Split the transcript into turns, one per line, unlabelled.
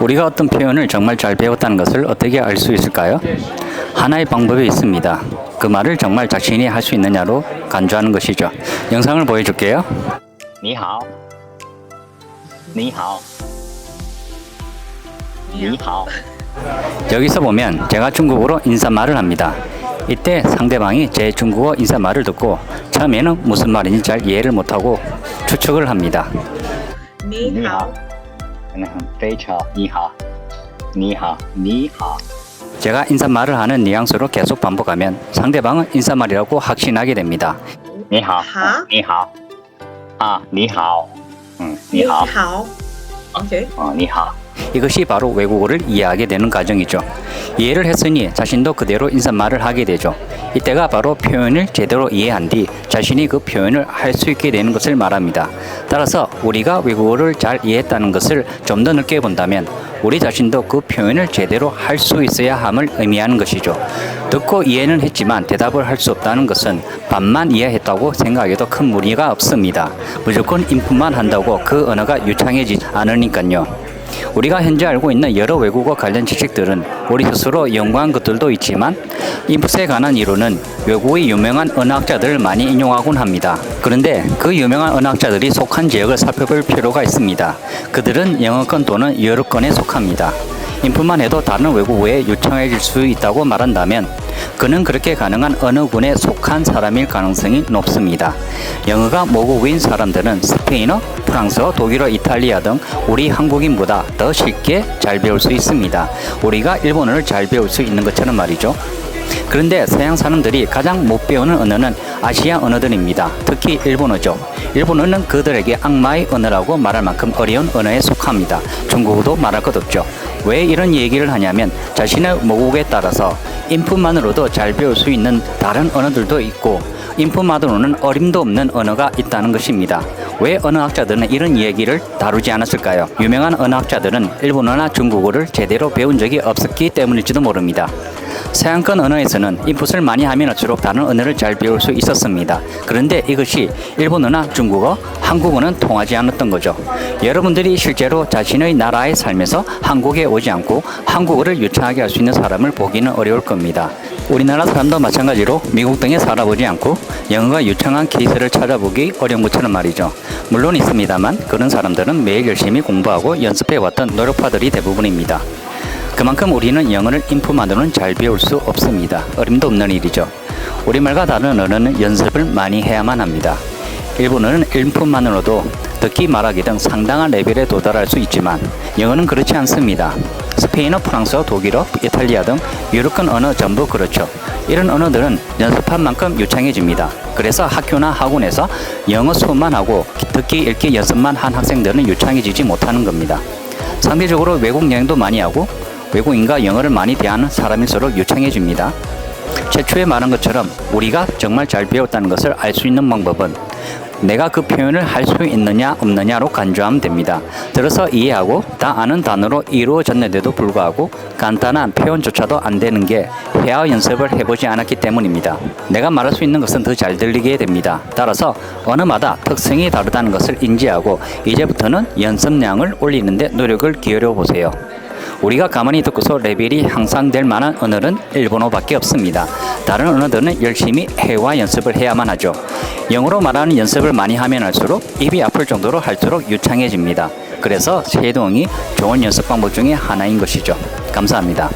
우리가 어떤 표현을 정말 잘 배웠다는 것을 어떻게 알 수 있을까요? 하나의 방법이 있습니다. 그 말을 정말 자신이 할 수 있느냐로 간주하는 것이죠. 영상을 보여줄게요.
你好，你好，你好。
여기서 보면 제가 중국어로 인사말을 합니다. 이때 상대방이 제 중국어 인사말을 듣고 처음에는 무슨 말인지 잘 이해를 못하고 추측을 합니다.
你好，非常你好，你好，你好。
제가 인사말을 하는 뉘앙스로 계속 반복하면 상대방은 인사말이라고 확신하게 됩니다.
你好，
好
你好，啊，你好，你
你
好，
好，OK，
你好。
이것이 바로 외국어를 이해하게 되는 과정이죠. 이해를 했으니 자신도 그대로 인사말을 하게 되죠. 이때가 바로 표현을 제대로 이해한 뒤 자신이 그 표현을 할 수 있게 되는 것을 말합니다. 따라서 우리가 외국어를 잘 이해했다는 것을 좀 더 넓게 본다면 우리 자신도 그 표현을 제대로 할 수 있어야 함을 의미하는 것이죠. 듣고 이해는 했지만 대답을 할 수 없다는 것은 반만 이해했다고 생각해도 큰 무리가 없습니다. 무조건 인풋만 한다고 그 언어가 유창해지지 않으니까요. 우리가 현재 알고 있는 여러 외국어 관련 지식들은 우리 스스로 연구한 것들도 있지만 인풋에 관한 이론은 외국의 유명한 언어학자들을 많이 인용하곤 합니다. 그런데 그 유명한 언어학자들이 속한 지역을 살펴볼 필요가 있습니다. 그들은 영어권 또는 유럽권에 속합니다. 인풋만 해도 다른 외국어에 유창해질 수 있다고 말한다면 그는 그렇게 가능한 어느 군에 속한 사람일 가능성이 높습니다. 영어가 모국어인 사람들은 스페인어, 프랑스어, 독일어, 이탈리아 등 우리 한국인보다 더 쉽게 잘 배울 수 있습니다. 우리가 일본어를 잘 배울 수 있는 것처럼 말이죠. 그런데 서양 사람들이 가장 못 배우는 언어는 아시아 언어들입니다. 특히 일본어죠. 일본어는 그들에게 악마의 언어라고 말할 만큼 어려운 언어에 속합니다. 중국어도 말할 것 없죠. 왜 이런 얘기를 하냐면 자신의 모국에 따라서 인풋만으로도 잘 배울 수 있는 다른 언어들도 있고 인풋만으로는 어림도 없는 언어가 있다는 것입니다. 왜 언어학자들은 이런 얘기를 다루지 않았을까요? 유명한 언어학자들은 일본어나 중국어를 제대로 배운 적이 없었기 때문일지도 모릅니다. 서양권 언어에서는 인풋을 많이 하면 할수록 다른 언어를 잘 배울 수 있었습니다. 그런데 이것이 일본어나 중국어, 한국어는 통하지 않았던 거죠. 여러분들이 실제로 자신의 나라에 살면서 한국에 오지 않고 한국어를 유창하게 할 수 있는 사람을 보기는 어려울 겁니다. 우리나라 사람도 마찬가지로 미국 등에 살아보지 않고 영어가 유창한 케이스를 찾아보기 어려운 것처럼 말이죠. 물론 있습니다만 그런 사람들은 매일 열심히 공부하고 연습해왔던 노력파들이 대부분입니다. 그만큼 우리는 영어를 인풋만으로는 잘 배울 수 없습니다. 어림도 없는 일이죠. 우리말과 다른 언어는 연습을 많이 해야만 합니다. 일본어는 인풋만으로도 듣기 말하기 등 상당한 레벨에 도달할 수 있지만 영어는 그렇지 않습니다. 스페인어, 프랑스어, 독일어, 이탈리아 등 유럽권 언어 전부 그렇죠. 이런 언어들은 연습한 만큼 유창해집니다. 그래서 학교나 학원에서 영어 수업만 하고 듣기, 읽기 연습만 한 학생들은 유창해지지 못하는 겁니다. 상대적으로 외국 여행도 많이 하고 외국인과 영어를 많이 대하는 사람일수록 유창해집니다. 최초에 말한 것처럼 우리가 정말 잘 배웠다는 것을 알 수 있는 방법은 내가 그 표현을 할 수 있느냐 없느냐로 간주하면 됩니다. 들어서 이해하고 다 아는 단어로 이루어졌는데도 불구하고 간단한 표현조차도 안 되는 게 회화 연습을 해보지 않았기 때문입니다. 내가 말할 수 있는 것은 더 잘 들리게 됩니다. 따라서 언어마다 특성이 다르다는 것을 인지하고 이제부터는 연습량을 올리는데 노력을 기울여 보세요. 우리가 가만히 듣고서 레벨이 향상될 만한 언어는 일본어밖에 없습니다. 다른 언어들은 열심히 회화 연습을 해야만 하죠. 영어로 말하는 연습을 많이 하면 할수록 입이 아플 정도로 할수록 유창해집니다. 그래서 쉐도잉이 좋은 연습 방법 중에 하나인 것이죠. 감사합니다.